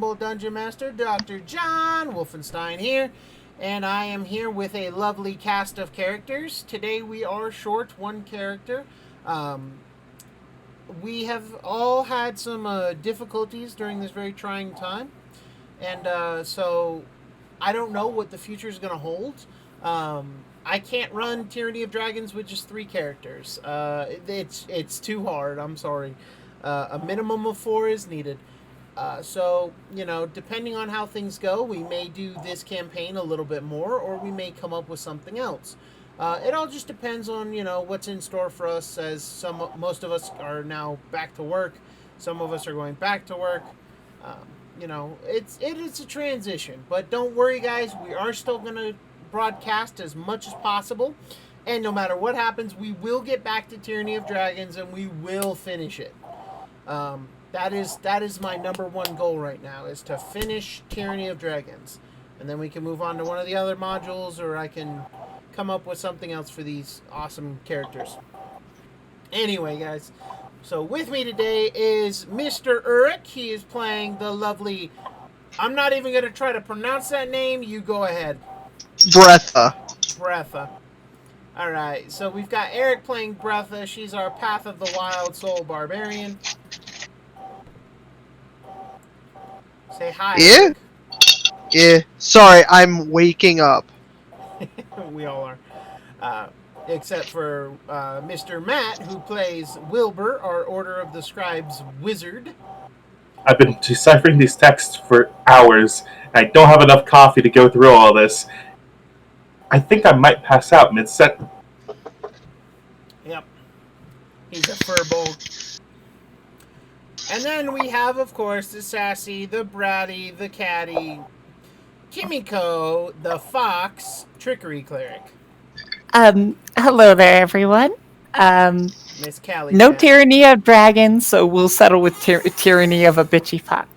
humble dungeon master, Dr.JWolfenstein here, and I am here with a lovely cast of characters. Today we are short one character. We have all had some difficulties during this very trying time, and so I don't know what the future is going to hold. I can't run Tyranny of Dragons with just 3 characters. It's too hard. I'm sorry. A minimum of 4 is needed. So, depending on how things go, we may do this campaign a little bit more, or we may come up with something else. It all just depends on, what's in store for us, as most of us are now back to work. Some of us are going back to work. It is a transition. But don't worry, guys. We are still going to broadcast as much as possible. And no matter what happens, we will get back to Tyranny of Dragons, and we will finish it. That is my number one goal right now, is to finish Tyranny of Dragons. And then we can move on to one of the other modules, or I can come up with something else for these awesome characters. Anyway, guys, so with me today is Mr. Urich. He is playing the lovely... I'm not even going to try to pronounce that name. You go ahead. Bretha. Alright, so we've got Eric playing Bretha. She's our Path of the Wild Soul Barbarian. Say hi. Yeah? Yeah. Sorry, I'm waking up. We all are. Except for Mr. Matt, who plays Wilbur, our Order of the Scribes wizard. I've been deciphering these texts for hours, and I don't have enough coffee to go through all this. I think I might pass out mid-set. Yep. He's a furball. And then we have, of course, the sassy, the bratty, the catty, Kimiko, the fox, trickery cleric. Hello there, everyone. Miss Callie. No Tyranny of Dragons, so we'll settle with Tyranny of a Bitchy Fox.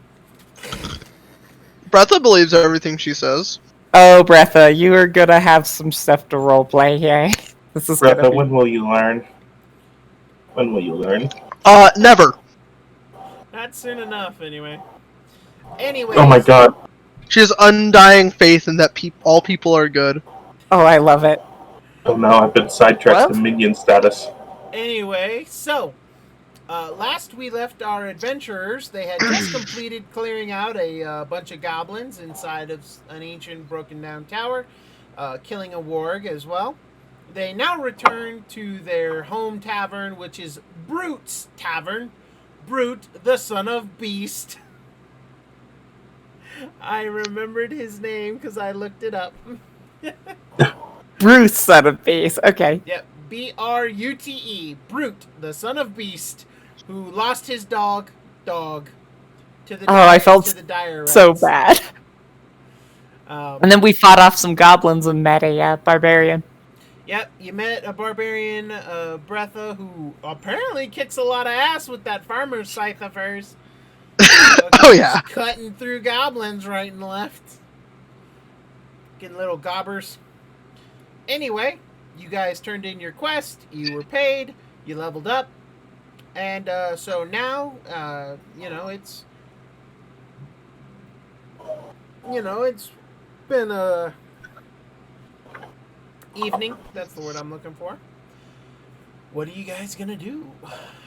Bretha believes everything she says. Oh, Bretha, you are gonna have some stuff to roleplay here. This is Bretha, when will you learn? When will you learn? Never. Not soon enough, anyway. Anyway. Oh my god. She has undying faith in that all people are good. Oh, I love it. Oh no, I've been sidetracked to minion status. Anyway, so, last we left our adventurers, they had just completed clearing out a bunch of goblins inside of an ancient broken down tower, killing a warg as well. They now return to their home tavern, which is Brute's Tavern. Brute, the son of Beast. I remembered his name because I looked it up. Bruce, son of Beast. Okay. Yep, Brute, Brute, the son of Beast, who lost his dog, to the I felt to the dire so rats. bad. And then we fought off some goblins and met a barbarian. Yep, you met a barbarian, Bretha, who apparently kicks a lot of ass with that farmer's scythe of hers. Oh yeah. Cutting through goblins right and left. Getting little gobbers. Anyway, you guys turned in your quest, you were paid, you leveled up, and so now, it's been a evening, that's the word I'm looking for. What are you guys gonna do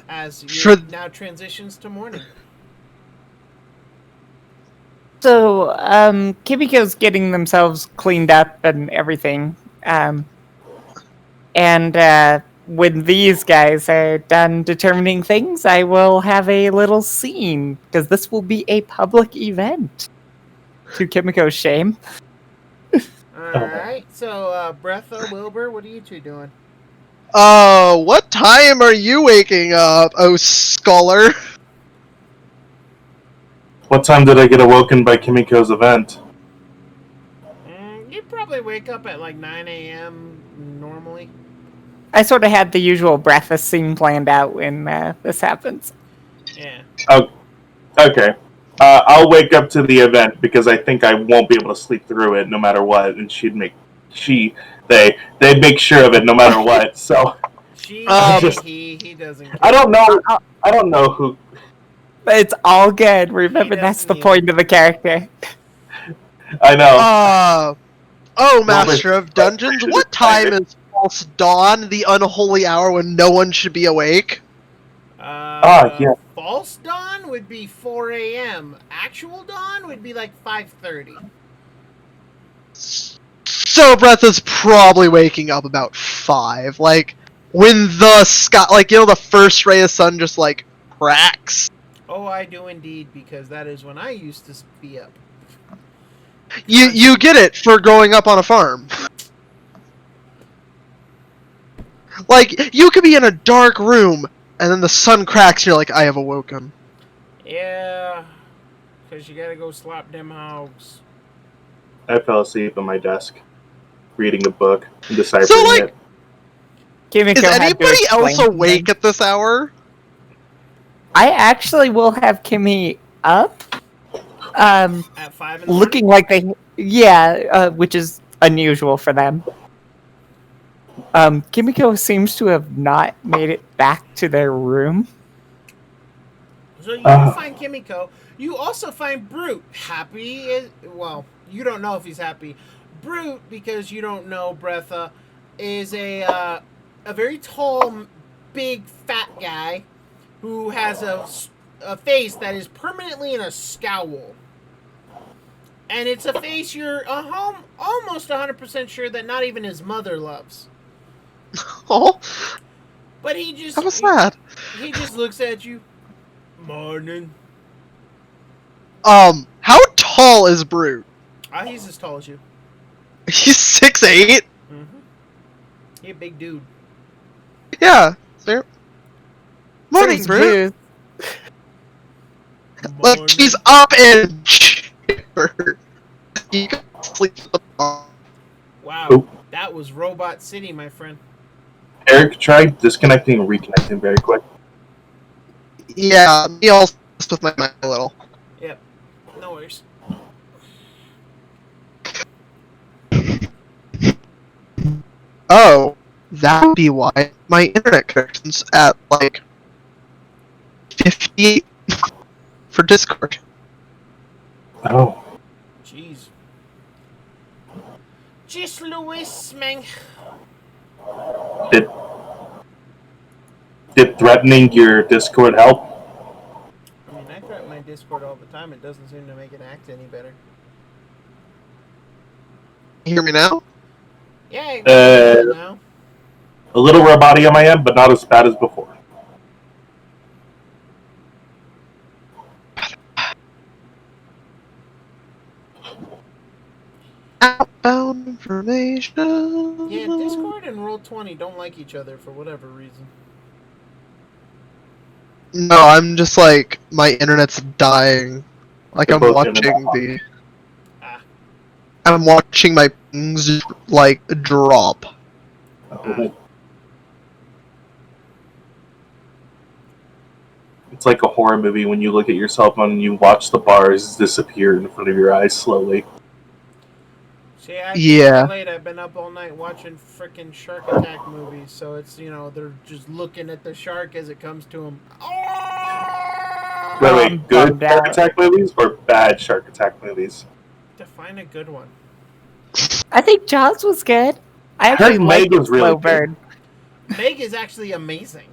as you now transitions to morning? So, Kimiko's getting themselves cleaned up and everything. And when these guys are done determining things, I will have a little scene, because this will be a public event. To Kimiko's shame. Alright, so Bretha, Wilbur, what are you two doing? What time are you waking up, oh scholar? What time did I get awoken by Kimiko's event? You'd probably wake up at like 9 a.m. normally. I sort of had the usual breakfast scene planned out when this happens. Yeah. Oh, okay. I'll wake up to the event because I think I won't be able to sleep through it no matter what, and they'd make sure of it no matter what. So he doesn't. I don't know who. It's all good. Remember, that's the doesn't point of the character. I know. Oh, Well, Master they're of Dungeons, frustrated what and time tired. is false dawn, the unholy hour when no one should be awake? Yeah. False dawn would be 4 a.m. Actual dawn would be like 5:30. So Breath is probably waking up about 5. Like, when the sky, like, the first ray of sun just, like, cracks. Oh, I do indeed, because that is when I used to be up. You get it for growing up on a farm. Like, you could be in a dark room, and then the sun cracks, and you're like, I have awoken. Yeah, because you gotta go slap them hogs. I fell asleep on my desk, reading a book and So, deciphering like, it. Kimiko is had to anybody else explain awake something. at this hour? I actually will have Kimmy up. At 5 in the Looking morning? like they, which is unusual for them. Kimiko seems to have not made it back to their room. So you do find Kimiko. You also find Brute. Happy? Well, you don't know if he's happy. Brute, because you don't know Bretha, is a very tall, big, fat guy who has a face that is permanently in a scowl. And it's a face you're almost 100% sure that not even his mother loves. Oh, But he just... how was that? He just looks at you. Morning. How tall is Brute? He's as tall as you. He's 6'8"? Mm-hmm. He's a big dude. Yeah. There. Morning, There's Brute. Booth. Like, he's up and chipper. He can sleep at the bar. Wow, Oh. that was Robot City, my friend. Eric, try disconnecting and reconnecting very quick. Yeah, me also with my mind a little. Yep. No worries. Oh, that would be why my internet connection's at, like, 50 for Discord. Oh. Jeez. Just Louis, man. Did threatening your Discord help? I mean, I threaten my Discord all the time. It doesn't seem to make it act any better. You hear me now? Yeah, I can hear you now. A little roboty on my end, but not as bad as before. Outbound information. Yeah, Discord and Roll20 don't like each other for whatever reason. No, I'm just like, my internet's dying. Like, They're I'm both watching internet the... Ah. I'm watching my pings, like, drop. Oh. It's like a horror movie when you look at your cell phone and you watch the bars disappear in front of your eyes slowly. See, I Yeah. late. I've been up all night watching frickin' Shark Attack movies, so it's, they're just looking at the shark as it comes to them. Wait, good bummed Shark out. Attack movies or bad Shark Attack movies? Define a good one. I think Jaws was good. I heard actually Meg like was really Slow good. Burn. Meg is actually amazing.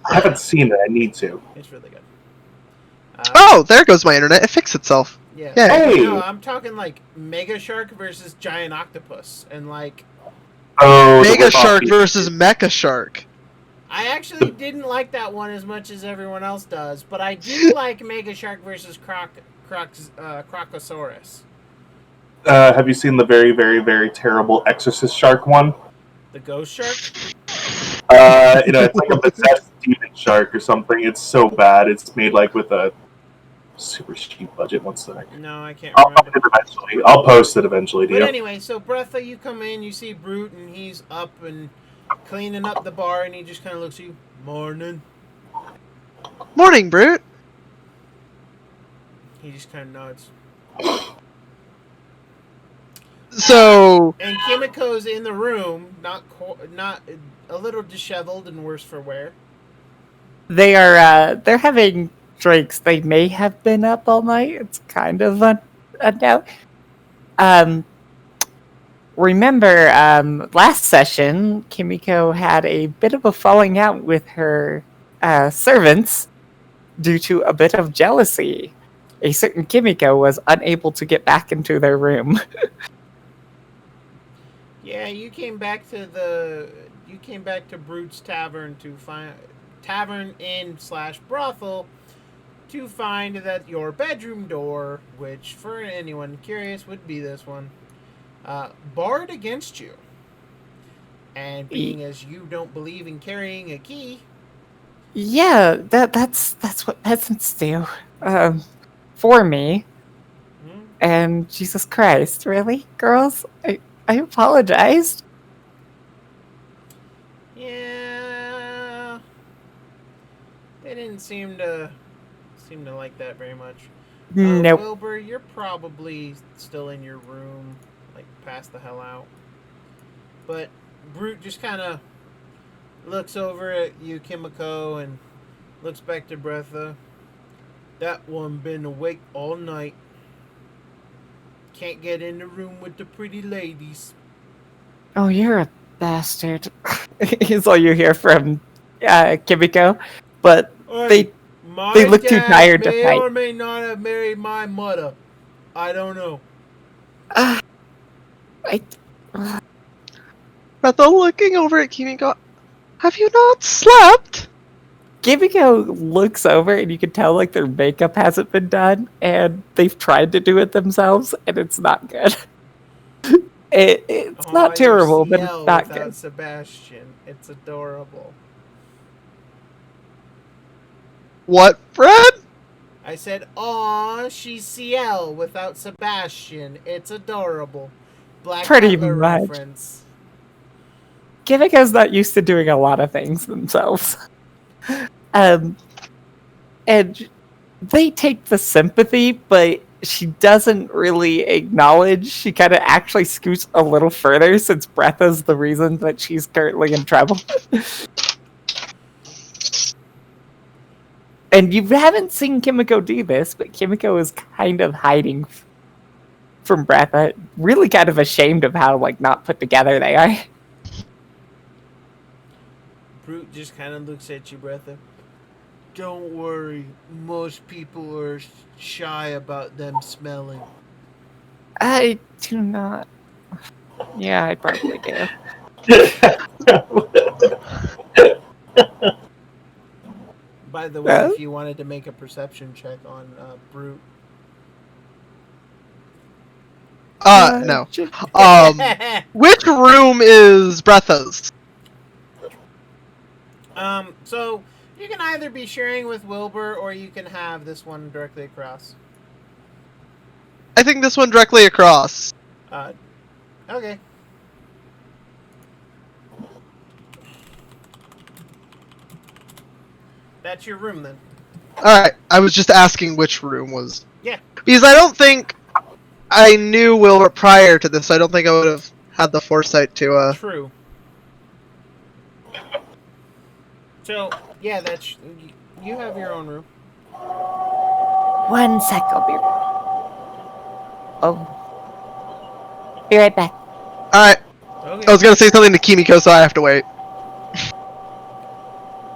I haven't seen it. I need to. It's really good. Oh, there goes my internet. It fixed itself. Yeah. Yeah. Hey! No, I'm talking like Mega Shark versus Giant Octopus, and like Oh, the Mega rip-off Shark piece. versus Mecha Shark. I actually didn't like that one as much as everyone else does, but I do like Mega Shark versus Crocosaurus. Have you seen the very, very, very terrible Exorcist Shark one? The Ghost Shark? It's like a possessed demon shark or something. It's so bad. It's made like with a super cheap budget. One sec. No, I can't I'll remember. post it eventually. I'll post it eventually to But you. anyway, so Bretha, you come in, you see Brute, and he's up and cleaning up the bar, and he just kind of looks at you. Morning. Morning, Brute. He just kind of nods. So, And Kimiko's in the room, not a little disheveled and worse for wear. They're having drakes. They may have been up all night. It's kind of a doubt. Remember, last session, Kimiko had a bit of a falling out with her servants due to a bit of jealousy. A certain Kimiko was unable to get back into their room. Yeah, you came back to Brute's Tavern to find tavern inn / brothel to find that your bedroom door, which for anyone curious would be this one, barred against you. And being as you don't believe in carrying a key, Yeah, that's what peasants do. For me. And Jesus Christ, really, girls? I apologized. yeah, they didn't seem to like that very much. Nope. Wilbur, you're probably still in your room, like passed the hell out. But Brute just kind of looks over at you, Kimiko, and looks back to Breatha. That one been awake all night. Can't get in the room with the pretty ladies. Oh, you're a bastard. Is all you hear from Kimiko. But they look too tired to may fight. or may not have married my mother. I don't know. Bethel looking over at Kimiko. Have you not slept? Kimiko looks over and you can tell like their makeup hasn't been done and they've tried to do it themselves and it's not good. It's not terrible, but it's not good. Sebastian, it's adorable. What, Fred? I said, "Aw, she's CL without Sebastian. It's adorable." Black Pretty Butler much. reference. Kimiko's not used to doing a lot of things themselves. And they take the sympathy, but she doesn't really acknowledge. She kind of actually scoots a little further since Breatha's the reason that she's currently in trouble. And you haven't seen Kimiko do this, but Kimiko is kind of hiding from Breatha, really kind of ashamed of how like not put together they are. Brute just kind of looks at you, Breatha. Don't worry, most people are shy about them smelling. I do not. Yeah, I probably do. By the way, if you wanted to make a perception check on Brute. No. Which room is Breatha's? So you can either be sharing with Wilbur or you can have this one directly across. I think this one directly across. Okay. That's your room then. Alright, I was just asking which room was. Yeah. Because I don't think I knew Wilbur prior to this. I don't think I would have had the foresight to, True. So, yeah, that's... You have your own room. 1 sec, I'll be... Oh. Be right back. Alright. Okay. I was gonna say something to Kimiko, so I have to wait.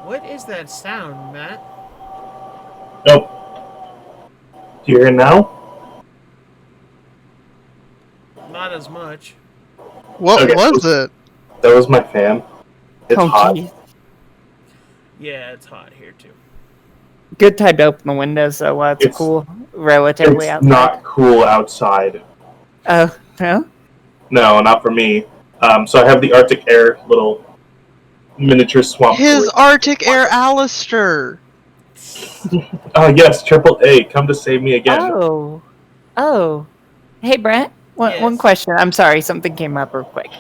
What is that sound, Matt? Nope. Do you hear it now? Not as much. What Okay, was it? That was my fan. It's hot. Geez. Yeah, it's hot here too. Good time to open the window, so it's cool relatively It's outside. not cool outside. Oh, no? No, not for me. So I have the Arctic Air little miniature swamp. His Arctic Air Alistair! Yes, AAA, come to save me again. Oh. Hey, Brent. One question. I'm sorry, something came up real quick.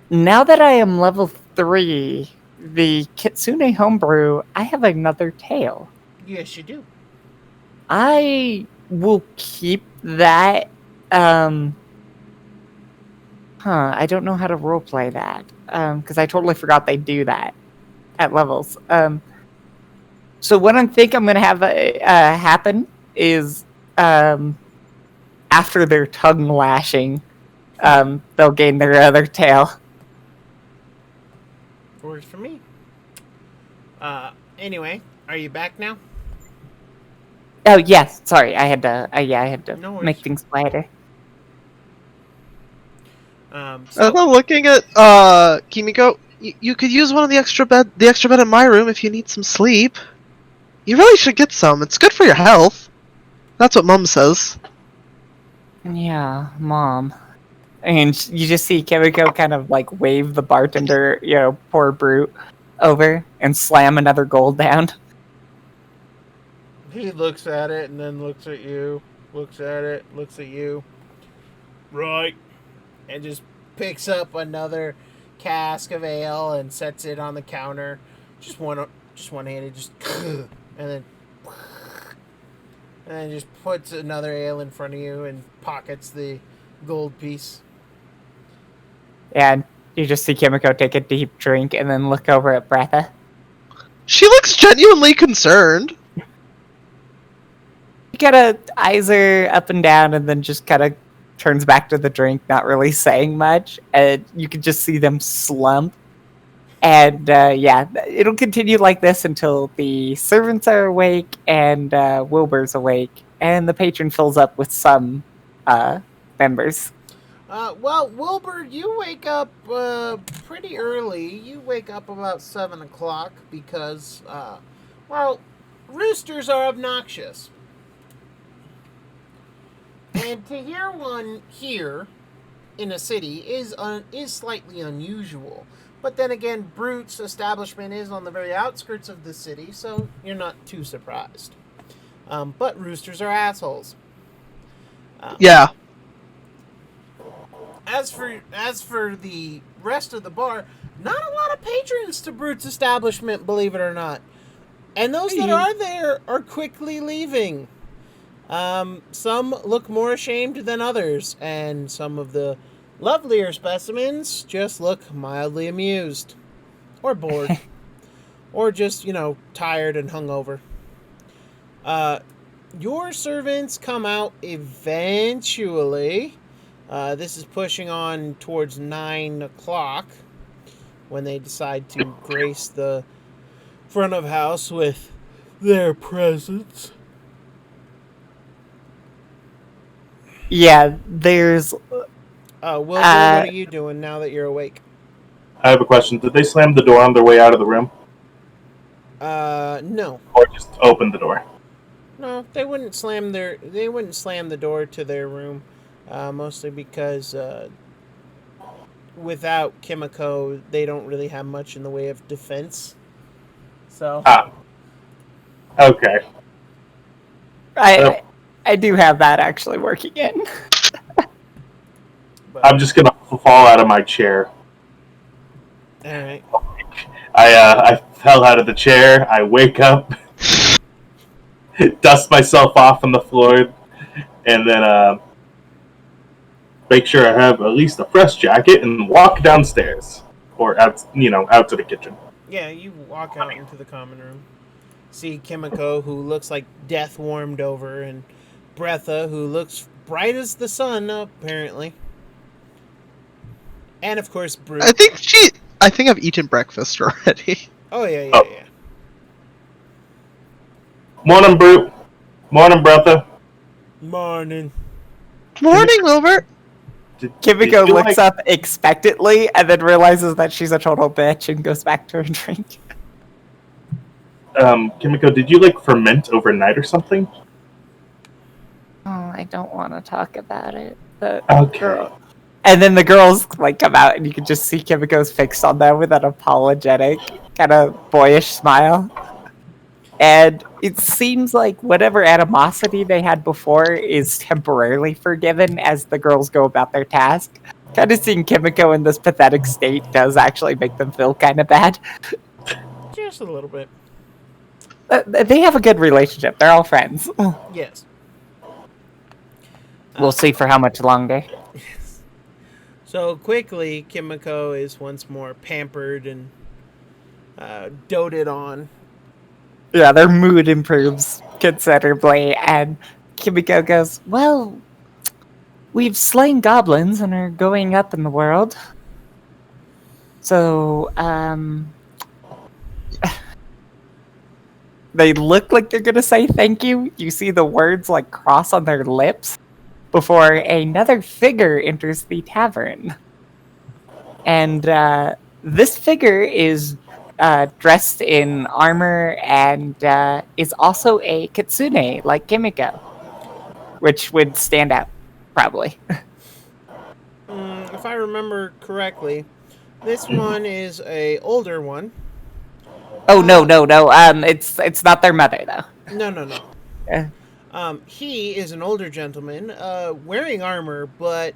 Now that I am level 3, the Kitsune homebrew, I have another tail. Yes, you do. I will keep that. I don't know how to roleplay that. Because I totally forgot they do that at levels. So what I think I'm going to have happen is after their tongue lashing, they'll gain their other tail. Works for me. Anyway, are you back now? Oh yes, sorry, I had to. I had to No worries. make things quieter. I'm looking at Kimiko. You could use one of the extra bed in my room if you need some sleep. You really should get some. It's good for your health. That's what Mum says. Yeah, Mom. And you just see Kimiko kind of like wave the bartender, poor brute, over and slam another gold down. He looks at it and then looks at you, looks at it, looks at you. Right. And just picks up another cask of ale and sets it on the counter. Just one-handed, and then just puts another ale in front of you and pockets the gold piece. And you just see Kimiko take a deep drink and then look over at Bretha. She looks genuinely concerned. He kind of eyes her up and down and then just kind of turns back to the drink, not really saying much. And you can just see them slump. And it'll continue like this until the servants are awake and Wilbur's awake. And the patron fills up with some members. Well, Wilbur, you wake up pretty early. You wake up about 7 o'clock because, roosters are obnoxious. And to hear one here in a city is slightly unusual. But then again, Brute's establishment is on the very outskirts of the city, so you're not too surprised. But roosters are assholes. Yeah. As for the rest of the bar, not a lot of patrons to Brute's establishment, believe it or not. And those that are there are quickly leaving. Some look more ashamed than others, and some of the lovelier specimens just look mildly amused. Or bored. Or just, tired and hungover. Your servants come out eventually. This is pushing on towards 9 o'clock when they decide to grace the front of house with their presence. Yeah, there's... Wilbur, what are you doing now that you're awake? I have a question. Did they slam the door on their way out of the room? No. Or just open the door? No, they wouldn't slam the door to their room. Mostly because without Kimiko, they don't really have much in the way of defense. So. Okay. I do have that actually working in. I'm just gonna fall out of my chair. All right. I fell out of the chair. I wake up, dust myself off on the floor, and then make sure I have at least a fresh jacket and walk downstairs or out to the kitchen. Yeah, you walk out into the common room. See Kimiko, who looks like death warmed over, and Bretha, who looks bright as the sun, apparently. And of course, Brute. I think I've eaten breakfast already. Oh yeah. Morning, Brute. Morning, Bretha. Morning. Morning, Wilbur. Kimiko looks up expectantly and then realizes that she's a total bitch and goes back to her drink. Kimiko, did you ferment overnight or something? Oh, I don't want to talk about it. Okay. And then the girls come out and you can just see Kimiko's fixed on them with an apologetic, kind of boyish smile. And it seems like whatever animosity they had before is temporarily forgiven as the girls go about their task. Kind of seeing Kimiko in this pathetic state does actually make them feel kind of bad. Just a little bit. They have a good relationship. They're all friends. Yes. We'll see for how much longer. So quickly, Kimiko is once more pampered and doted on. Yeah, their mood improves considerably, and Kimiko goes, "Well, we've slain goblins and are going up in the world. So, they look like they're gonna say thank you. You see the words like cross on their lips before another figure enters the tavern. And this figure is dressed in armor and is also a kitsune like Kimiko, which would stand out, probably. If I remember correctly, this one is a older one. Oh, no. It's not their mother, though. No. He is an older gentleman, wearing armor, but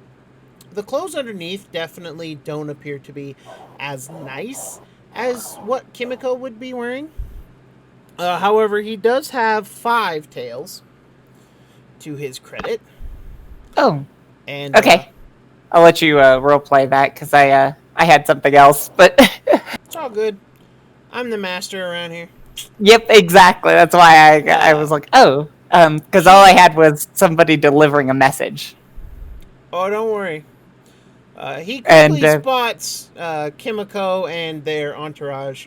the clothes underneath definitely don't appear to be as nice as what Kimiko would be wearing. However, he does have 5 tails to his credit. Oh, And okay. I'll let you roleplay that, because I had something else, but... it's all good. I'm the master around here. Yep, exactly. That's why I was like, oh. Because all I had was somebody delivering a message. Oh, don't worry. He quickly And, spots Kimiko and their entourage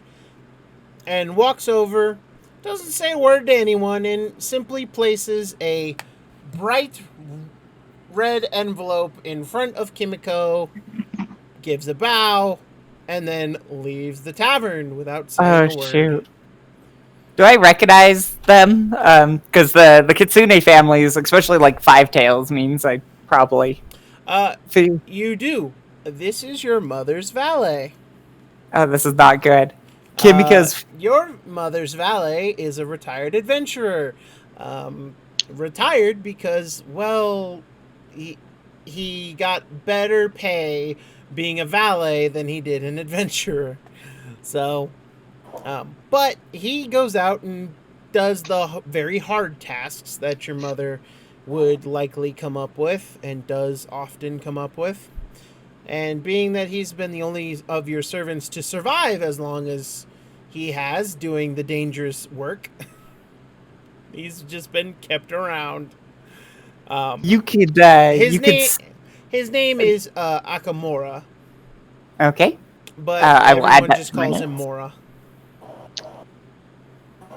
and walks over, doesn't say a word to anyone, and simply places a bright red envelope in front of Kimiko, gives a bow, and then leaves the tavern without saying a word. Shoot. Do I recognize them? Because the Kitsune families, especially like 5 tails, means I probably... You do. This is your mother's valet. Oh, this is not good. Kimiko's... Your mother's valet is a retired adventurer. Retired because, well, he got better pay being a valet than he did an adventurer. So, but he goes out and does the very hard tasks that your mother would likely come up with and does often come up with. And being that he's been the only of your servants to survive as long as he has doing the dangerous work, he's just been kept around. His name is Akamura. Okay. But I will add everyone that just to my calls him notes. Mora.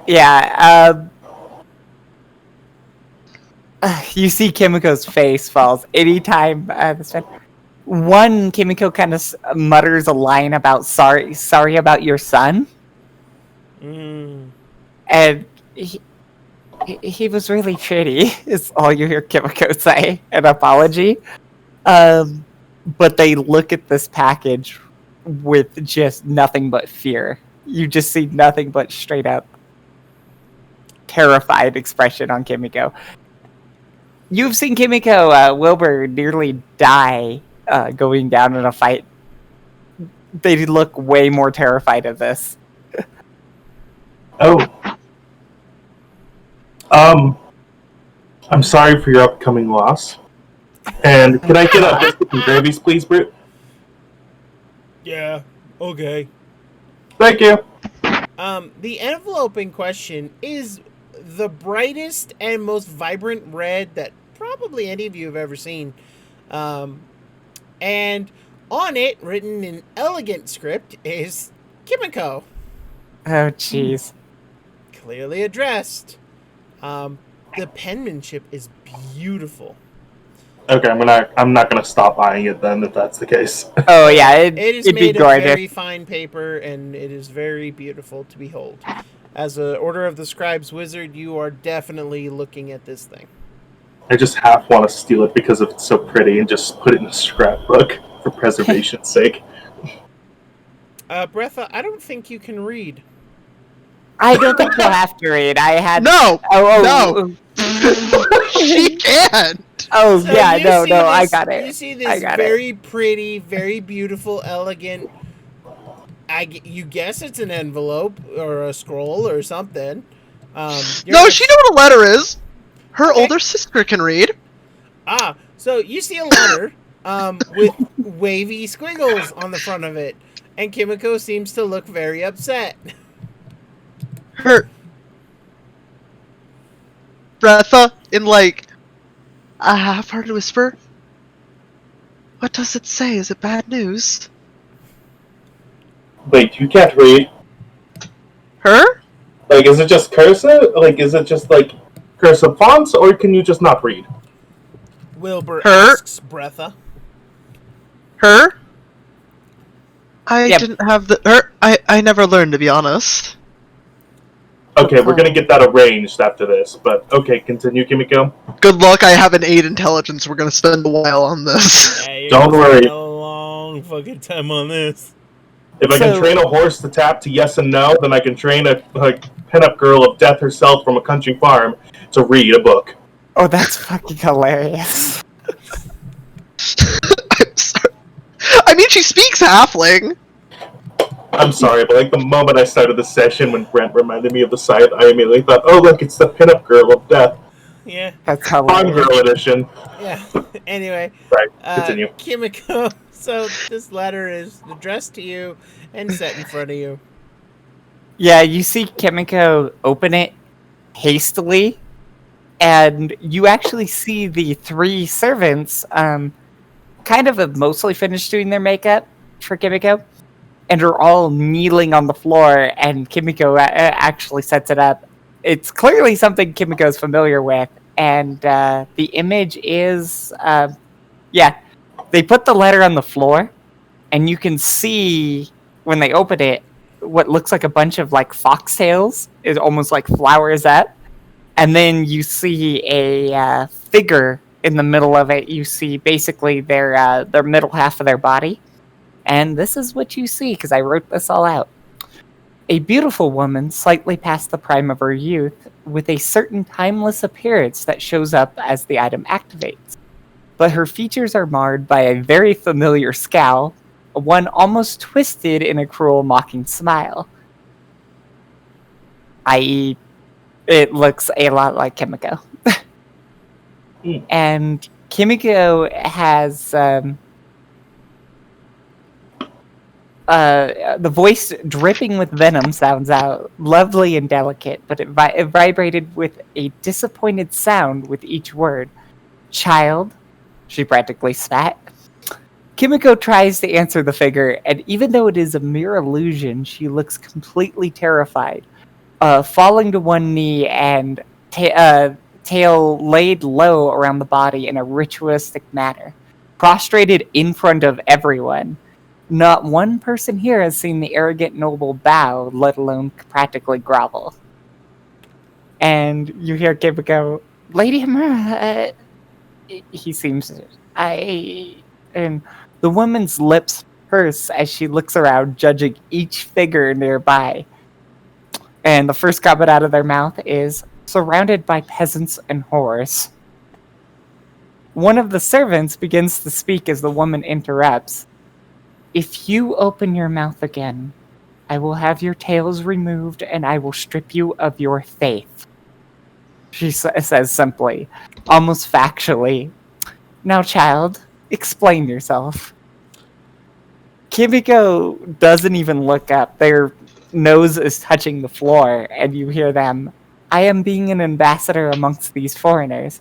Yeah, you see Kimiko's face falls anytime one Kimiko kind of mutters a line about sorry about your son. And he was really shitty, is all you hear Kimiko say, an apology. But they look at this package with just nothing but fear. You just see nothing but straight up terrified expression on Kimiko. You've seen Kimiko, Wilbur, nearly die going down in a fight. They look way more terrified of this. Oh. I'm sorry for your upcoming loss. And can I get a biscuit and gravies, please, Britt? Yeah, okay. Thank you. The envelope in question is the brightest and most vibrant red that probably any of you have ever seen. And on it, written in elegant script, is Kimiko. Oh, jeez. Clearly addressed. The penmanship is beautiful. Okay, I'm not gonna stop eyeing it then if that's the case. Oh yeah, it is it'd made be of gorgeous. very fine paper, and it is very beautiful to behold. As an Order of the Scribes wizard, you are definitely looking at this thing. I just half want to steal it because it's so pretty and just put it in a scrapbook for preservation's sake. Bretha, I don't think you can read. I don't think you'll have to read. I had No! No! She can't! Oh So yeah, you no, see I this- got it. You see this very pretty, very beautiful, elegant. You guess it's an envelope or a scroll or something. No, she know what a letter is! Her older sister can read. So you see a letter with wavy squiggles on the front of it, and Kimiko seems to look very upset. Bretha in like a half-hearted whisper. What does it say? Is it bad news? Wait, you can't read? Her? Like, is it just cursive? Like, is it just like cursive fonts, or can you just not read? Wilbur Her? asks Bretha. Her? I Yep. didn't have the her. I never learned, to be honest. Okay, we're gonna get that arranged after this, but okay, continue, Kimiko. Good luck. I have an 8 intelligence. We're gonna spend a while on this. Yeah, you're Don't gonna worry. spend a long fucking time on this. If I can So- train a horse to tap to yes and no, then I can train a pinup girl of death herself from a country farm to read a book. Oh, that's fucking hilarious. I'm sorry. I mean, she speaks halfling. I'm sorry, but like the moment I started the session when Brent reminded me of the site, I immediately thought, oh look, it's the pinup girl of death. Yeah, That's Farm hilarious. girl edition. yeah. Anyway, Right, continue. Kimiko. So this letter is addressed to you and set in front of you. Yeah, you see Kimiko open it hastily, and you actually see the 3 servants kind of have mostly finished doing their makeup for Kimiko, and are all kneeling on the floor, and Kimiko actually sets it up. It's clearly something Kimiko's familiar with, and the image is, they put the letter on the floor, and you can see, when they open it, what looks like a bunch of like foxtails is almost like flowers up, and then you see a figure in the middle of it. You see basically their middle half of their body, and this is what you see because I wrote this all out. A beautiful woman, slightly past the prime of her youth, with a certain timeless appearance that shows up as the item activates. But her features are marred by a very familiar scowl, one almost twisted in a cruel, mocking smile. I.e., it looks a lot like Kimiko. And Kimiko has the voice dripping with venom sounds out lovely and delicate, but it vibrated with a disappointed sound with each word. Child, she practically spat. Kimiko tries to answer the figure, and even though it is a mere illusion, she looks completely terrified, falling to one knee and tail laid low around the body in a ritualistic manner, prostrated in front of everyone. Not one person here has seen the arrogant noble bow, let alone practically grovel. And you hear Kimiko, Lady Hamura, he seems... And the woman's lips purse as she looks around, judging each figure nearby. And the first comment out of their mouth is, surrounded by peasants and whores. One of the servants begins to speak as the woman interrupts. If you open your mouth again, I will have your tails removed and I will strip you of your faith. She says simply, almost factually. Now, child, explain yourself. Kimiko doesn't even look up. Their nose is touching the floor, and you hear them, I am being an ambassador amongst these foreigners.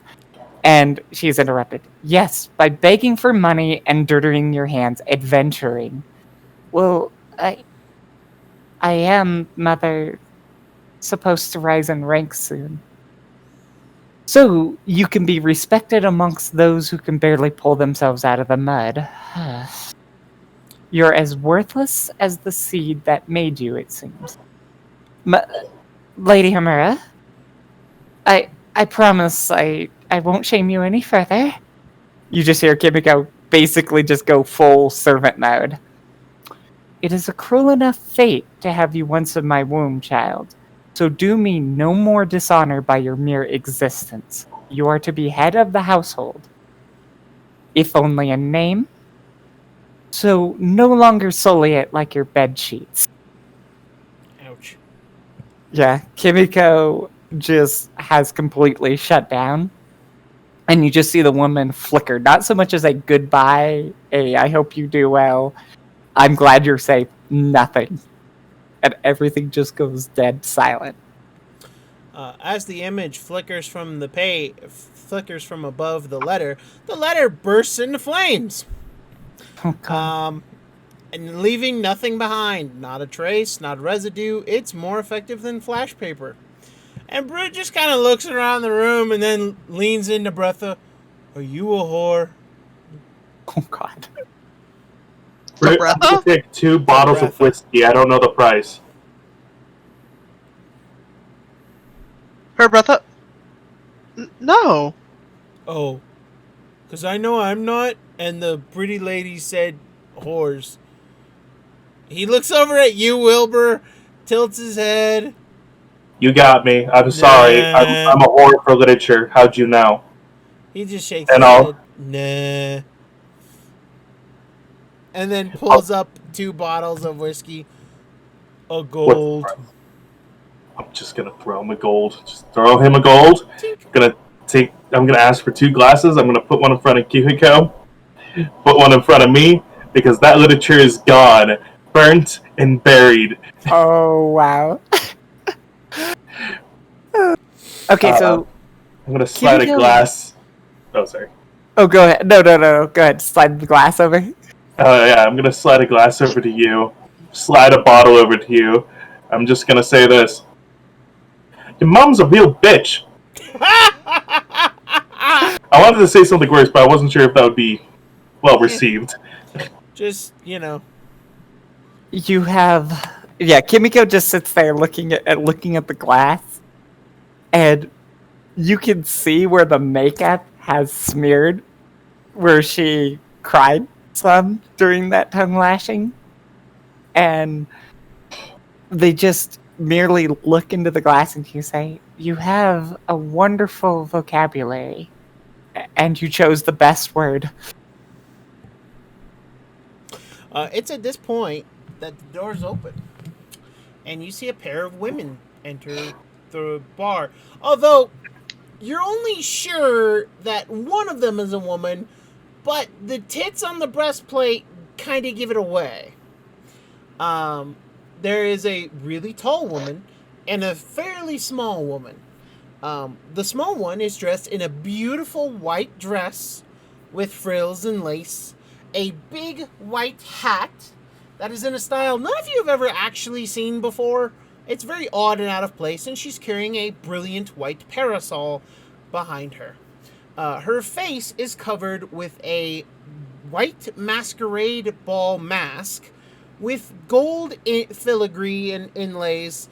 And she's interrupted. Yes, by begging for money and dirtying your hands, adventuring. Well, I am, mother, supposed to rise in rank soon. So you can be respected amongst those who can barely pull themselves out of the mud. You're as worthless as the seed that made you, it seems. Lady Hamura, I promise I won't shame you any further. You just hear Kimiko basically just go full servant mode. It is a cruel enough fate to have you once in my womb, child. So do me no more dishonor by your mere existence. You are to be head of the household. If only in name. So no longer sully it like your bed sheets. Ouch. Yeah, Kimiko just has completely shut down. And you just see the woman flicker. Not so much as a goodbye, I hope you do well, I'm glad you're safe, nothing. And everything just goes dead silent. As the image flickers from above the letter bursts into flames. Oh, God. And leaving nothing behind. Not a trace, not a residue. It's more effective than flash paper. And Brute just kind of looks around the room and then leans into Breatha. Are you a whore? Oh, God. I'm gonna take 2 bottles of whiskey. I don't know the price. Her breath up. No. Oh. Because I know I'm not, and the pretty lady said whores. He looks over at you, Wilbur, tilts his head. You got me. I'm sorry. I'm a whore for literature. How'd you know? He just shakes his head. Nah. And then pulls up 2 bottles of whiskey. A gold. I'm just gonna throw him a gold. Just throw him a gold. I'm gonna ask for 2 glasses. I'm gonna put one in front of Kimiko. Put one in front of me. Because that literature is gone. Burnt and buried. Oh, wow. Okay, so... I'm gonna slide a glass. Oh, sorry. Oh, go ahead. No. Go ahead. Slide the glass over. Yeah, I'm gonna slide a glass over to you. Slide a bottle over to you. I'm just gonna say this. Your mom's a real bitch. I wanted to say something worse, but I wasn't sure if that would be well received. Just, you know. You have... Yeah, Kimiko just sits there looking at the glass. And you can see where the makeup has smeared. Where she cried some during that tongue lashing. And they just merely look into the glass and you say, you have a wonderful vocabulary. And you chose the best word. It's at this point that the doors open. And you see a pair of women enter the bar. Although, you're only sure that one of them is a woman, but the tits on the breastplate kind of give it away. There is a really tall woman and a fairly small woman. The small one is dressed in a beautiful white dress with frills and lace, a big white hat that is in a style none of you have ever actually seen before. It's very odd and out of place, and she's carrying a brilliant white parasol behind her. Her face is covered with a white masquerade ball mask with gold filigree and inlays,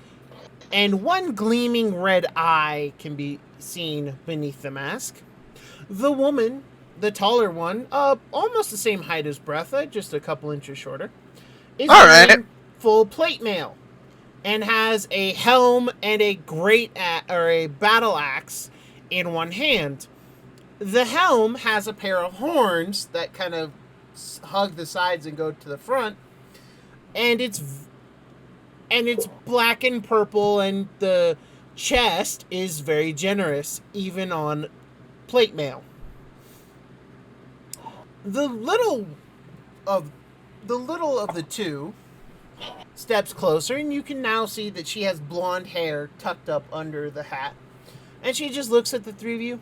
and one gleaming red eye can be seen beneath the mask. The woman, the taller one, almost the same height as Breatha, just a couple inches shorter, is wearing full plate mail and has a helm and a a battle axe in one hand. The helm has a pair of horns that kind of hug the sides and go to the front, and it's black and purple, and the chest is very generous, even on plate mail. The little of the two steps closer, and you can now see that she has blonde hair tucked up under the hat. And she just looks at the 3 of you.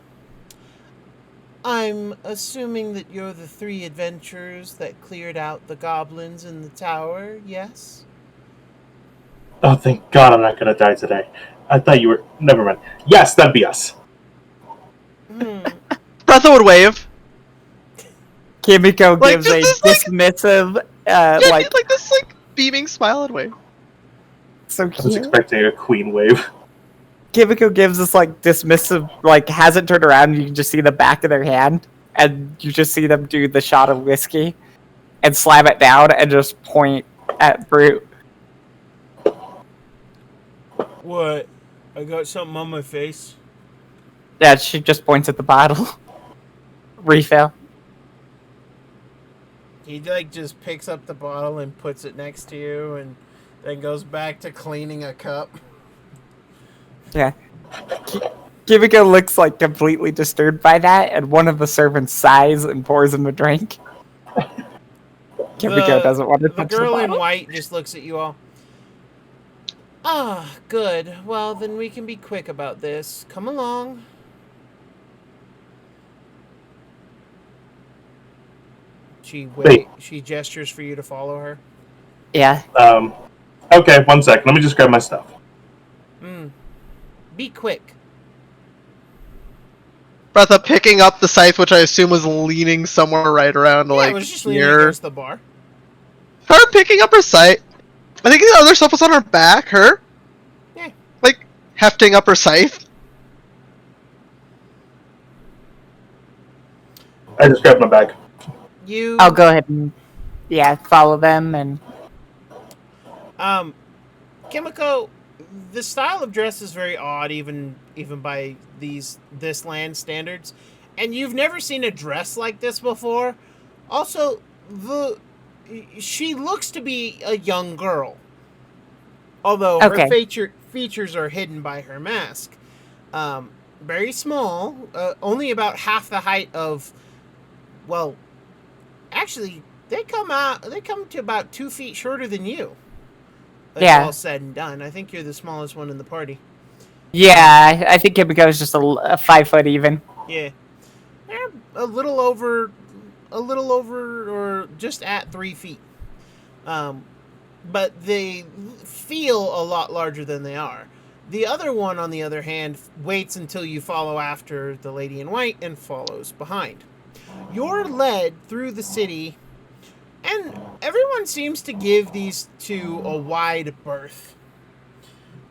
I'm assuming that you're the 3 adventurers that cleared out the goblins in the tower, yes? Oh, thank God I'm not gonna die today. I thought you were... Never mind. Yes, that'd be us. Breatha would wave. Kimiko gives a dismissive, like this, beaming smile and wave. So cute. I was expecting a queen wave. Kimiko gives this, dismissive, hasn't turned around, and you can just see the back of their hand, and you just see them do the shot of whiskey, and slam it down, and just point at Brute. What? I got something on my face? Yeah, she just points at the bottle. Refill. He just picks up the bottle and puts it next to you, and then goes back to cleaning a cup. Yeah. Kimiko looks completely disturbed by that, and one of the servants sighs and pours him a drink. Kimiko doesn't want to touch the bottle. The girl in white just looks at you all. Ah, good. Well, then we can be quick about this. Come along. Wait. She gestures for you to follow her. Yeah. Okay, 1 second. Let me just grab my stuff. Be quick. Breatha picking up the scythe, which I assume was leaning somewhere right around, Yeah, it was just leaning here. against the bar. Her picking up her scythe. I think the other stuff was on her back. Her? Yeah. Like, hefting up her scythe. I just grabbed my bag. I'll go ahead and follow them and Kimiko, the style of dress is very odd, even by this land standards, and you've never seen a dress like this before. Also, she looks to be a young girl, although her features are hidden by her mask. Very small, only about half the height of. Well, actually, they come to about 2 feet shorter than you. It's all said and done. I think you're the smallest one in the party. Yeah, I think Kimiko is just a 5 foot even. Yeah, they're a little over, or just at 3 feet. But they feel a lot larger than they are. The other one, on the other hand, waits until you follow after the lady in white and follows behind. You're led through the city, and everyone seems to give these two a wide berth.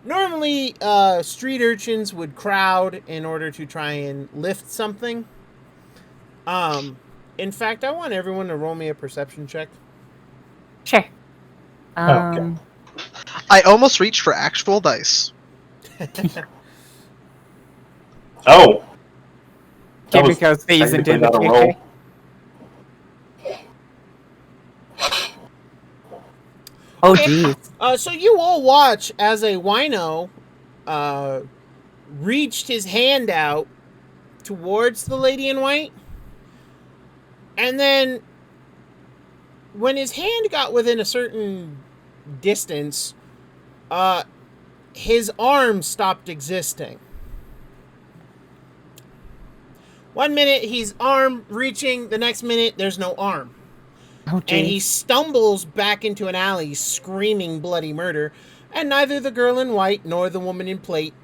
Normally, street urchins would crowd in order to try and lift something. In fact, I want everyone to roll me a perception check. Sure. Okay. I almost reached for actual dice. Oh. Kimiko stays into the not a kitchen. roll. Oh, jeez. So you all watch as a wino reached his hand out towards the lady in white, and then when his hand got within a certain distance, his arm stopped existing. 1 minute he's arm reaching, the next minute there's no arm. Oh, And he stumbles back into an alley screaming bloody murder, and neither the girl in white nor the woman in plate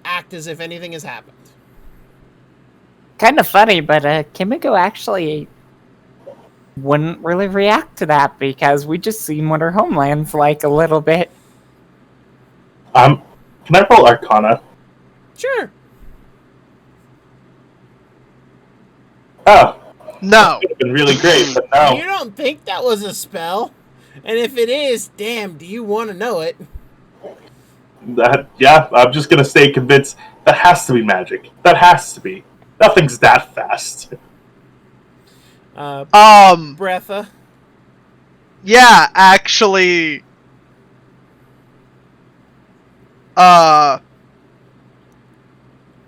act as if anything has happened. Kind of funny, but Kimiko actually wouldn't really react to that because we just seen what her homeland's like a little bit. Can I roll Arcana? Sure. Oh. No. That would have been really great, but no. You don't think that was a spell? And if it is, damn, do you want to know it? I'm just gonna stay convinced that has to be magic. That has to be. Nothing's that fast. Breatha. Yeah, actually.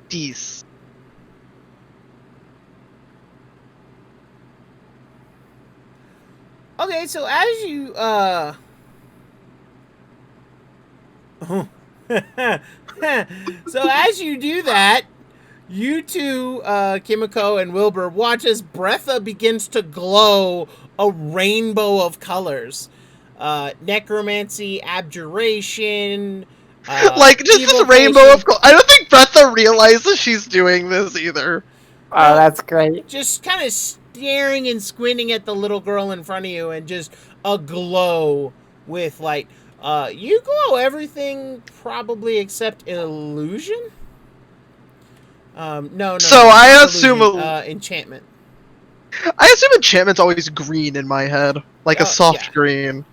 These. Okay, so as you, so as you do that, you two, Kimiko and Wilbur, watch as Breatha begins to glow a rainbow of colors. Necromancy, abjuration, like, just this rainbow of... I don't think Breatha realizes she's doing this either. Oh, that's great. Just kind of staring and squinting at the little girl in front of you and just a glow with light. You glow everything probably except illusion? No. So I assume... enchantment. I assume enchantment's always green in my head. Like a soft green.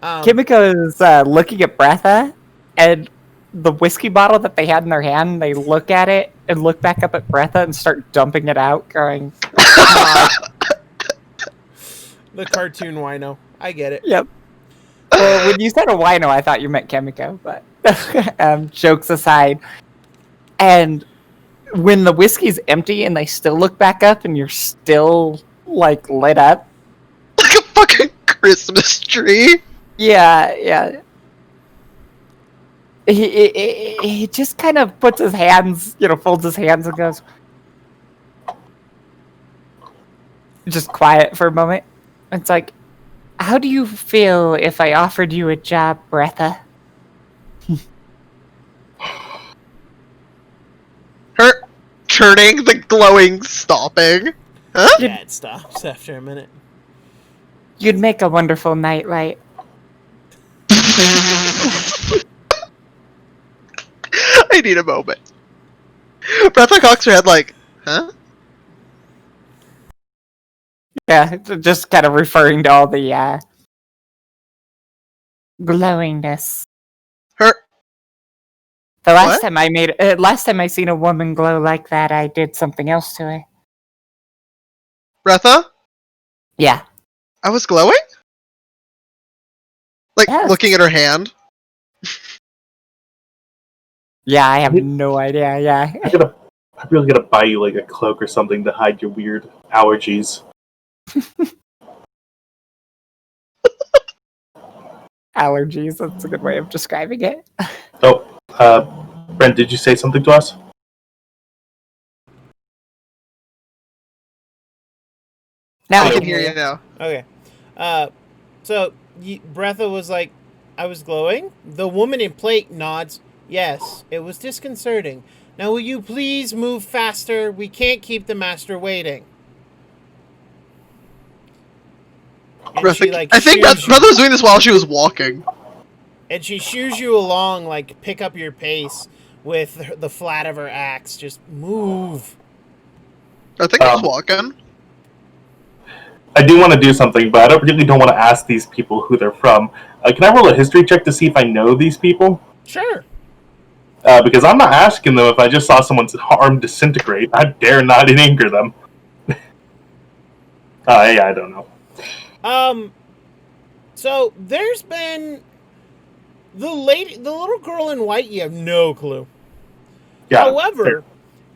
Kimiko is looking at Breatha, and the whiskey bottle that they had in their hand, they look at it and look back up at Breatha and start dumping it out, going... The cartoon wino. I get it. Yep. Well, when you said a wino, I thought you meant Kimiko, but jokes aside. And when the whiskey's empty and they still look back up and you're still, like, lit up. Like a fucking Christmas tree. Yeah. he just kind of puts his hands, folds his hands and goes, just quiet for a moment. It's like, how do you feel if I offered you a job, Bretha? Her turning, the glowing stopping. Huh? Yeah, it stops after a minute. You'd make a wonderful nightlight. I need a moment. Breatha cocks her head like, huh? Yeah, just kind of referring to all the glowingness. Her. The last What? time last time I seen a woman glow like that, I did something else to her. Breatha? Yeah. I was glowing? Like, Yes. looking at her hand? Yeah, I have no idea, yeah. I'm really gonna buy you like a cloak or something to hide your weird allergies. Allergies, that's a good way of describing it. Oh, Brent, did you say something to us? Now I I can can hear hear you now. Okay. So Bretha was like, I was glowing. The woman in plate nods. Yes, it was disconcerting. Now will you please move faster? We can't keep the master waiting. And Breatha, she like I think shoos Breatha was doing this while she was walking. and she shoos you along, like pick up your pace with the flat of her axe. Just move. I think I was walking. I do want to do something, but I don't want to ask these people who they're from. Can I roll a history check to see if I know these people? Sure. Because I'm not asking them if I just saw someone's arm disintegrate. I dare not anger them. Yeah, I don't know. So there's been the little girl in white. You have no clue. Yeah. However,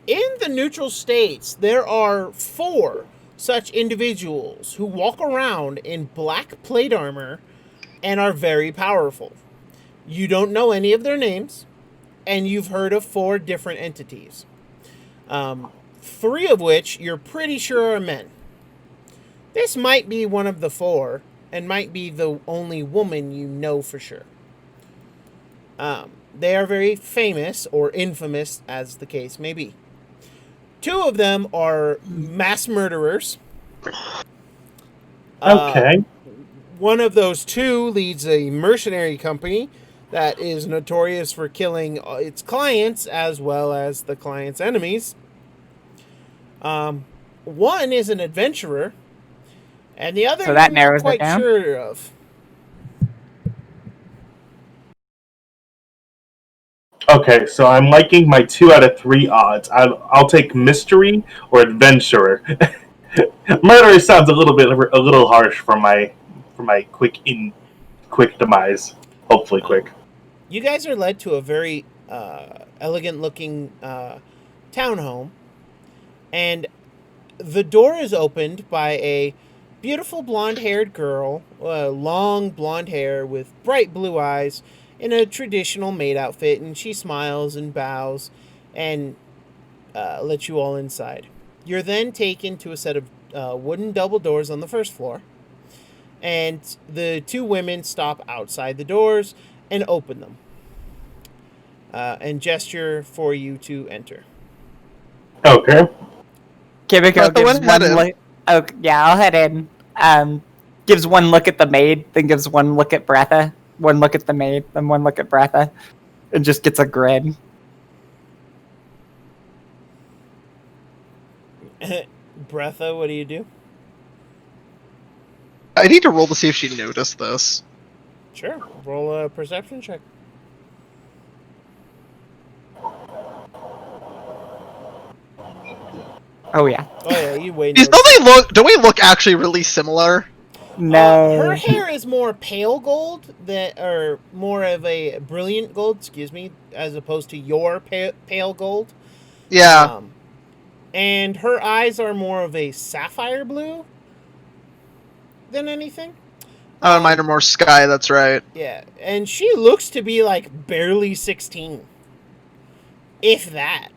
in the neutral states, there are 4 such individuals who walk around in black plate armor and are very powerful. You don't know any of their names, and you've heard of 4 different entities. 3 of which you're pretty sure are men. This might be one of the 4, and might be the only woman you know for sure. They are very famous, or infamous, as the case may be. 2 of them are mass murderers. Okay. One of those 2 leads a mercenary company that is notorious for killing its clients as well as the client's enemies. One is an adventurer, and the other So that you're not narrows it quite down? sure of. Okay, so I'm liking my 2 out of 3 odds. I'll take mystery or adventurer. Murderer sounds a little harsh for my quick demise. Hopefully quick. You guys are led to a very elegant-looking townhome, and the door is opened by a beautiful blonde-haired girl, long blonde hair with bright blue eyes, in a traditional maid outfit, and she smiles and bows and lets you all inside. You're then taken to a set of wooden double doors on the first floor, and the 2 women stop outside the doors and open them and gesture for you to enter. Okay. Kimiko Breatha gives went one ahead look. Oh, yeah, I'll head in. Gives one look at the maid, then gives one look at Bretha, one look at the maid, then one look at Bretha, and just gets a grin. Bretha, what do you do? I need to roll to see if she noticed this. Sure. Roll a perception check. Oh yeah. Oh yeah, you wait. Don't we look actually really similar? No. Her hair is more pale gold, or more of a brilliant gold, excuse me, as opposed to your pale gold. Yeah. And her eyes are more of a sapphire blue than anything. Mine are more sky, that's right. Yeah, and she looks to be like barely 16. If that.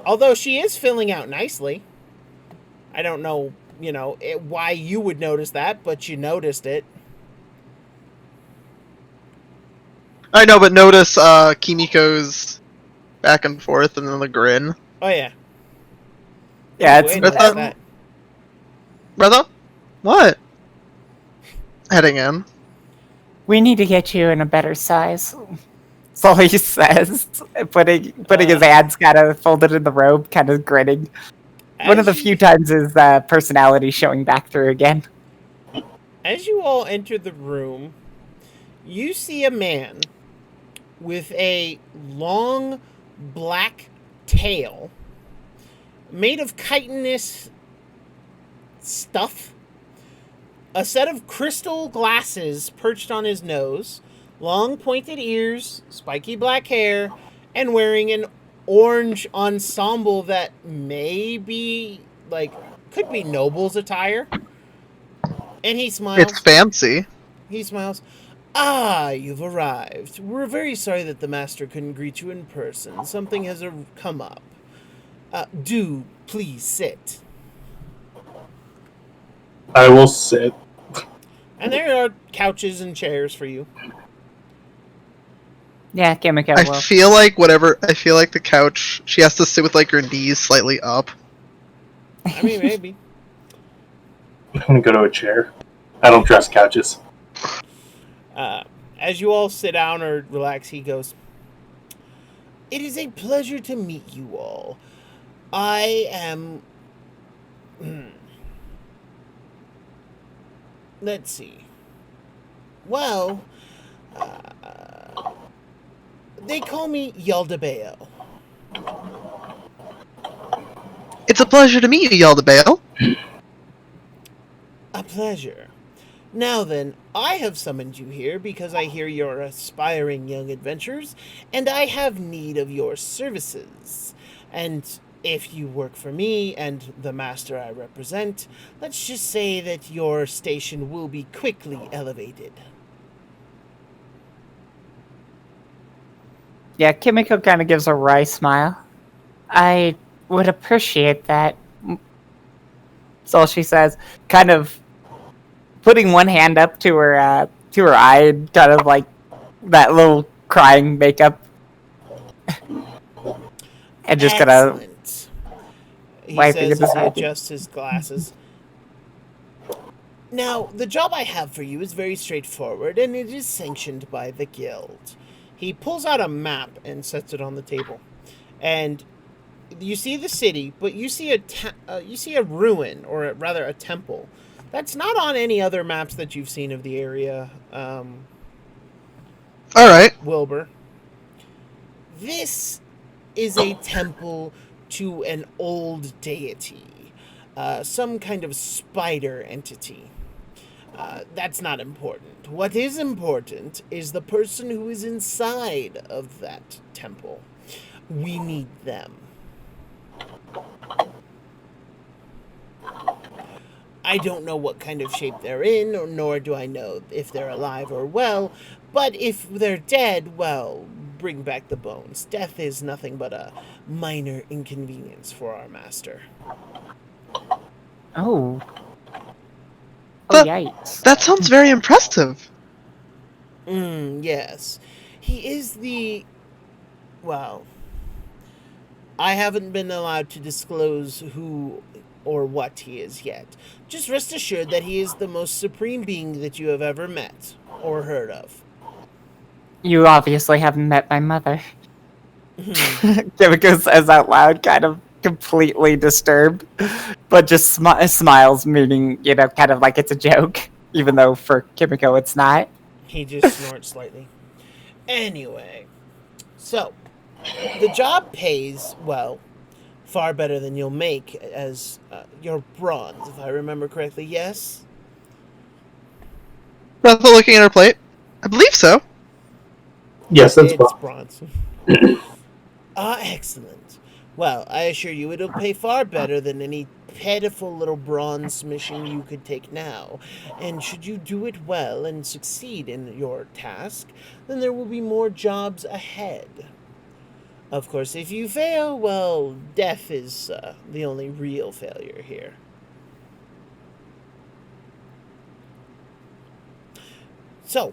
Although she is filling out nicely. I don't know, why you would notice that, but you noticed it. I know, but notice Kimiko's back and forth and then the grin. Oh, yeah. Yeah, Wait, it's notice that. Brother? What? Heading in. we need to get you in a better size. That's all he says, putting his hands kind of folded in the robe, kind of grinning. One of the few times his personality showing back through again. As you all enter the room, you see a man with a long black tail made of chitinous stuff, a set of crystal glasses perched on his nose, long pointed ears, spiky black hair, and wearing an orange ensemble that may be, could be noble's attire. And he smiles. It's fancy. He smiles. Ah, you've arrived. We're very sorry that the master couldn't greet you in person. Something has come up. Do please sit. I will sit. And there are couches and chairs for you. Yeah, Kimiko I will. feel like the couch, she has to sit with like her knees slightly up. I mean, maybe. I'm gonna go to a chair. I don't trust couches. As you all sit down or relax, he goes, "It is a pleasure to meet you all. I am... Let's see. Well, they call me Yaldabeo. It's a pleasure to meet you, Yaldabale. A pleasure. Now then, I have summoned you here because I hear you're aspiring young adventurers, and I have need of your services. And if you work for me and the master I represent, let's just say that your station will be quickly elevated." Yeah, Kimiko kind of gives a wry smile. I would appreciate that. That's all she says. Kind of putting one hand up to her eye, and kind of like that little crying makeup, and just gonna Excellent. He wiping says at his as he head. adjusts his glasses. Now, the job I have for you is very straightforward, and it is sanctioned by the guild. He pulls out a map and sets it on the table, and you see the city, but you see a ruin, or rather a temple, that's not on any other maps that you've seen of the area. All right. Wilbur. This is a temple to an old deity, some kind of spider entity. That's not important. What is important is the person who is inside of that temple. We need them. I don't know what kind of shape they're in, nor do I know if they're alive or well, but if they're dead, well, bring back the bones. Death is nothing but a minor inconvenience for our master. Oh, But- yikes! That sounds very impressive. Yes. He is well, I haven't been allowed to disclose who or what he is yet. Just rest assured that he is the most supreme being that you have ever met or heard of. You obviously haven't met my mother. Kimiko says out loud, kind of completely disturbed, but just smiles, meaning, kind of like it's a joke, even though for Kimiko it's not. He just snorts slightly. Anyway, so the job pays, well, far better than you'll make as your bronze, if I remember correctly, yes? Bethel looking at her plate. I believe so. Yes, that's It's fine. bronze. Excellent. Well, I assure you it'll pay far better than any pitiful little bronze mission you could take now. And should you do it well and succeed in your task, then there will be more jobs ahead. Of course, if you fail, well, death is the only real failure here. So,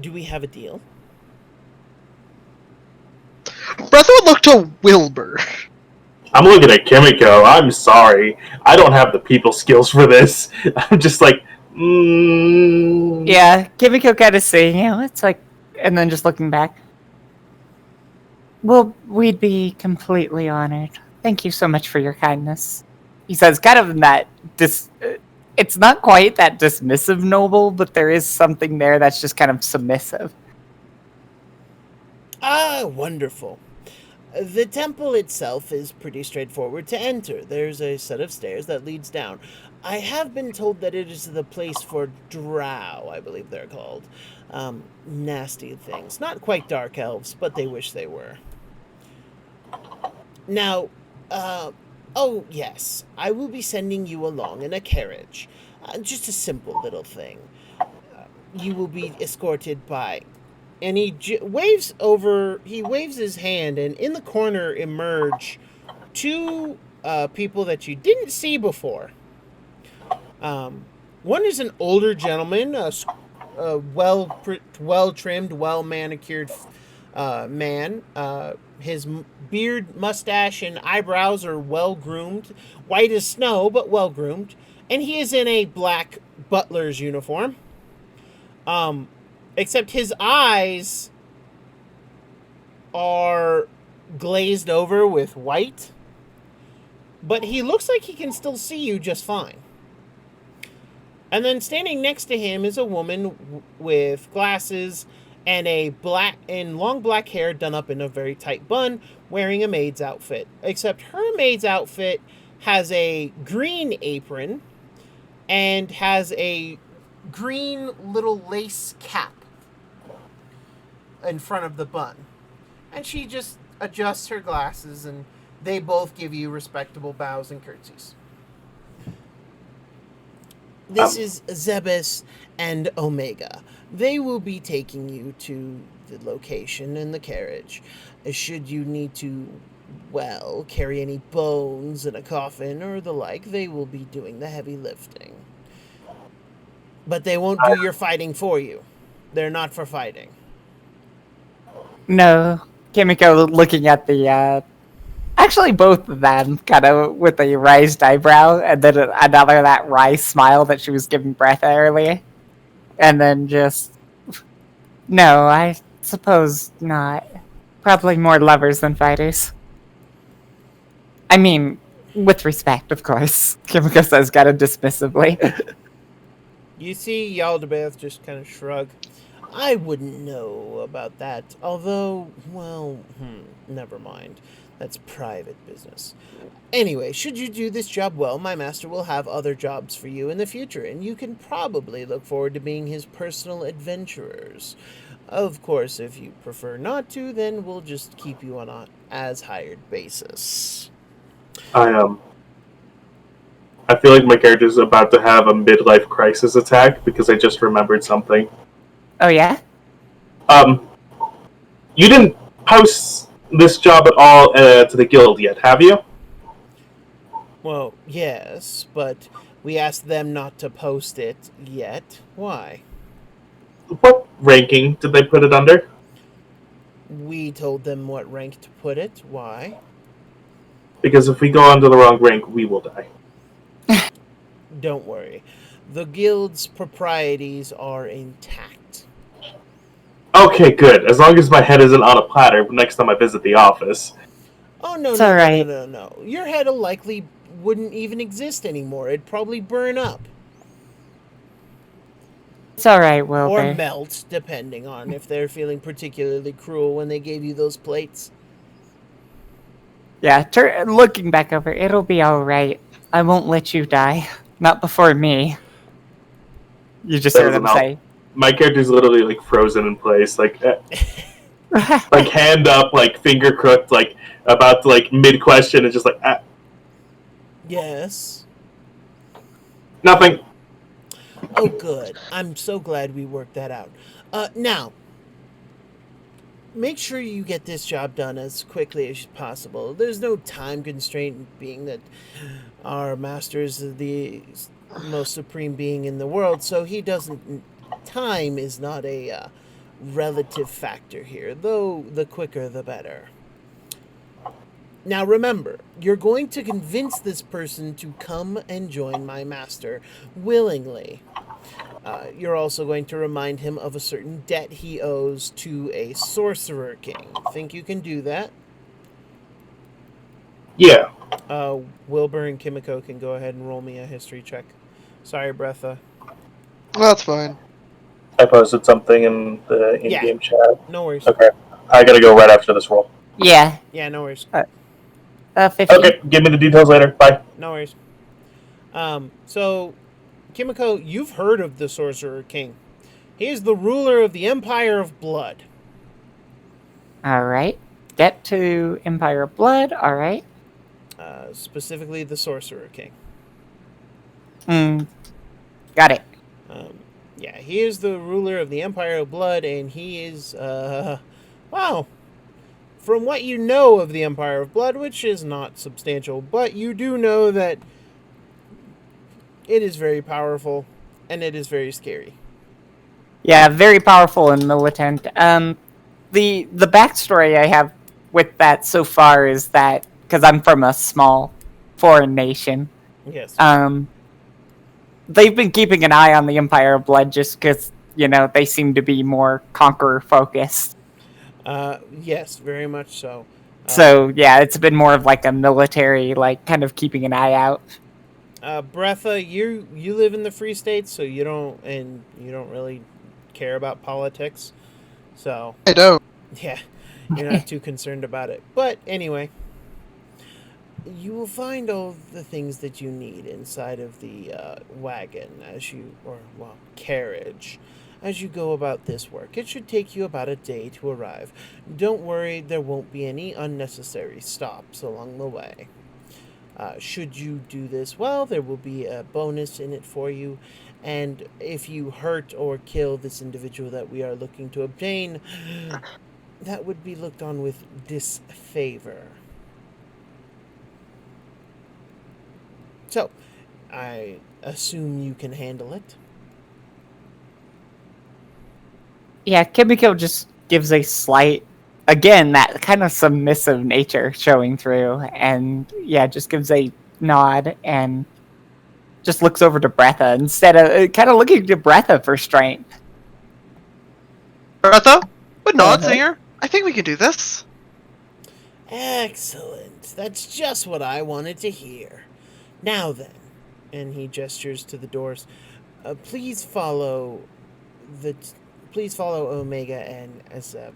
do we have a deal? Breath would look to Wilbur. I'm looking at Kimiko. I'm sorry. I don't have the people skills for this. I'm just like, Yeah, Kimiko kind of saying, it's like, and then just looking back. Well, we'd be completely honored. Thank you so much for your kindness. He says, kind of in that it's not quite that dismissive noble, but there is something there that's just kind of submissive. Ah, wonderful. The temple itself is pretty straightforward to enter. There's a set of stairs that leads down. I have been told that it is the place for drow, I believe they're called. Nasty things. Not quite dark elves, but they wish they were. Now, oh yes, I will be sending you along in a carriage. Just a simple little thing. You will be escorted by... And he waves his hand, and in the corner emerge two people that you didn't see before. One is an older gentleman, a well-trimmed, well-manicured man. His beard, mustache, and eyebrows are well-groomed. White as snow, but well-groomed. And he is in a black butler's uniform. Except his eyes are glazed over with white. But he looks like he can still see you just fine. And then standing next to him is a woman with glasses and long black hair done up in a very tight bun, wearing a maid's outfit. Except her maid's outfit has a green apron and has a green little lace cap in front of the bun. And she just adjusts her glasses, and they both give you respectable bows and curtsies. This is Zebes and Omega. They will be taking you to the location in the carriage. Should you need to, carry any bones in a coffin or the like, they will be doing the heavy lifting. But they won't do your fighting for you. They're not for fighting. No, Kimiko looking at the, actually both of them kind of with a raised eyebrow, and then another that wry smile that she was giving Breath earlier. And then just, no, I suppose not. Probably more lovers than fighters. I mean, with respect, of course. Kimiko says kind of dismissively. You see Yaldabaoth just kind of shrug. I wouldn't know about that, although, never mind. That's private business. Anyway, should you do this job well, my master will have other jobs for you in the future, and you can probably look forward to being his personal adventurers. Of course, if you prefer not to, then we'll just keep you on a as-hired basis. I feel like my character's about to have a midlife crisis attack because I just remembered something. Oh, yeah? You didn't post this job at all to the guild yet, have you? Well, yes, but we asked them not to post it yet. Why? What ranking did they put it under? We told them what rank to put it. Why? Because if we go under the wrong rank, we will die. Don't worry. The guild's proprieties are intact. Okay, good. As long as my head isn't on a platter next time I visit the office. Oh, no, It's no, all no, right. no, no, no. Your head likely wouldn't even exist anymore. It'd probably burn up. It's alright, Wilbur. Or melt, depending on if they're feeling particularly cruel when they gave you those plates. Yeah, looking back over, it'll be alright. I won't let you die. Not before me. You just heard him say. My character's literally like frozen in place. Like, like hand up, like finger crooked, like about to like mid question, it's just like Yes. nothing. Oh, good. I'm so glad we worked that out. Now, make sure you get this job done as quickly as possible. There's no time constraint, being that our master is the most supreme being in the world, so he doesn't. Time is not a relative factor here, though the quicker the better. Now remember, you're going to convince this person to come and join my master willingly. You're also going to remind him of a certain debt he owes to a sorcerer king. Think you can do that? Yeah. Wilbur and Kimiko can go ahead and roll me a history check. Sorry, Bretha. That's fine. I posted something in the in-game chat. No worries. Okay. I gotta go right after this roll. Yeah. Yeah, no worries. 15. Okay, give me the details later. Bye. No worries. So, Kimiko, you've heard of the Sorcerer King. He is the ruler of the Empire of Blood. All right. Get to Empire of Blood. All right. Specifically, the Sorcerer King. Got it. Yeah, he is the ruler of the Empire of Blood, and he is, wow. From what you know of the Empire of Blood, which is not substantial, but you do know that it is very powerful, and it is very scary. Yeah, very powerful and militant. The backstory I have with that so far is that because I'm from a small foreign nation, Yes. They've been keeping an eye on the Empire of Blood just because they seem to be more conqueror focused. Yes, very much so. So yeah, it's been more of like a military, like kind of keeping an eye out. Bretha, you live in the Free States, so you don't really care about politics. So I don't. yeah, you're not too concerned about it. But anyway, you will find all the things that you need inside of the wagon carriage as you go about this work. It should take you about a day to arrive. Don't worry, there won't be any unnecessary stops along the way. Should you do this well, there will be a bonus in it for you. And if you hurt or kill this individual that we are looking to obtain, that would be looked on with disfavor. So, I assume you can handle it. Yeah, Kimiko just gives a slight, again, that kind of submissive nature showing through, and yeah, just gives a nod and just looks over to Bretha instead of kind of looking to Bretha for strength. Bertha? What nods here? I think we can do this. Excellent. That's just what I wanted to hear. Now then, and he gestures to the doors. Please follow Omega and Azeb,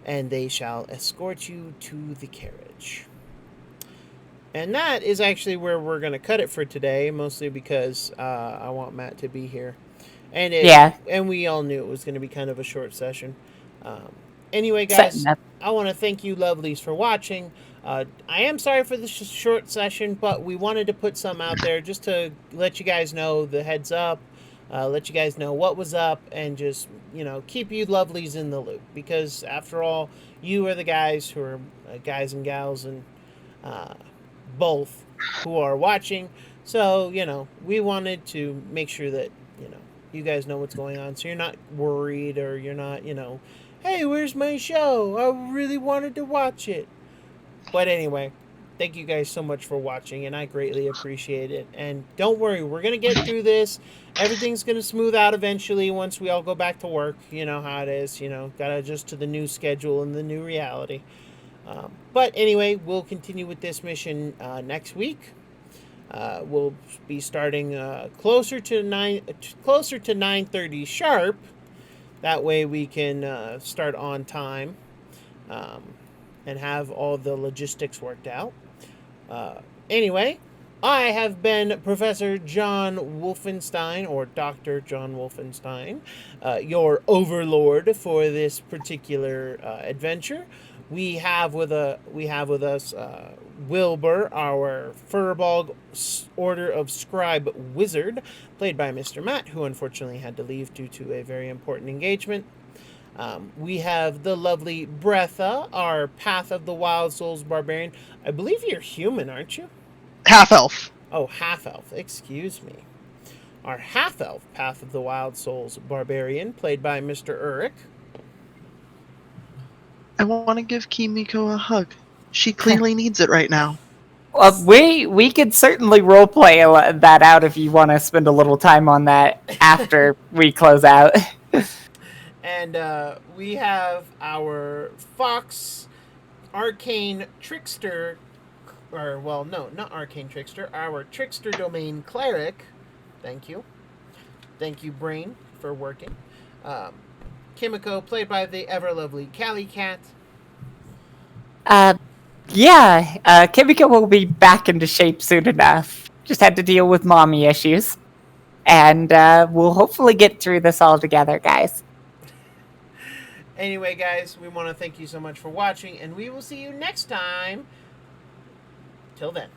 and they shall escort you to the carriage. And that is actually where we're going to cut it for today, mostly because I want Matt to be here. And and we all knew it was going to be kind of a short session. Anyway, guys, I want to thank you lovelies for watching. I am sorry for the short session, but we wanted to put some out there just to let you guys know the heads up, let you guys know what was up, and just, keep you lovelies in the loop. Because after all, you are the guys who are guys and gals and both who are watching. So, we wanted to make sure that, you guys know what's going on. So you're not worried or you're not, hey, where's my show? I really wanted to watch it. But anyway, thank you guys so much for watching, and I greatly appreciate it. And don't worry, we're going to get through this. Everything's going to smooth out eventually once we all go back to work. You know how it is, got to adjust to the new schedule and the new reality. But anyway, we'll continue with this mission next week. We'll be starting closer to 9:30 sharp. That way we can start on time and have all the logistics worked out. Anyway, I have been Professor John Wolfenstein, or Dr. John Wolfenstein, your overlord for this particular adventure. We have with us Wilbur, our Furbolg Order of Scribe Wizard, played by Mr. Matt, who unfortunately had to leave due to a very important engagement. We have the lovely Bretha, our Path of the Wild Souls Barbarian. I believe you're human, aren't you? Half elf. Oh, half-elf, excuse me. Our half-elf Path of the Wild Souls Barbarian, played by Mr. Urich. I want to give Kimiko a hug. She clearly needs it right now. Well, we could certainly roleplay that out if you want to spend a little time on that after we close out. And we have our Fox Arcane Trickster, or, well, no, not Arcane Trickster, our Trickster Domain Cleric. Thank you. Thank you, Brain, for working. Kimiko, played by the ever-lovely Callie Cat. Kimiko will be back into shape soon enough. Just had to deal with mommy issues. And we'll hopefully get through this all together, guys. Anyway, guys, we want to thank you so much for watching, and we will see you next time. Till then.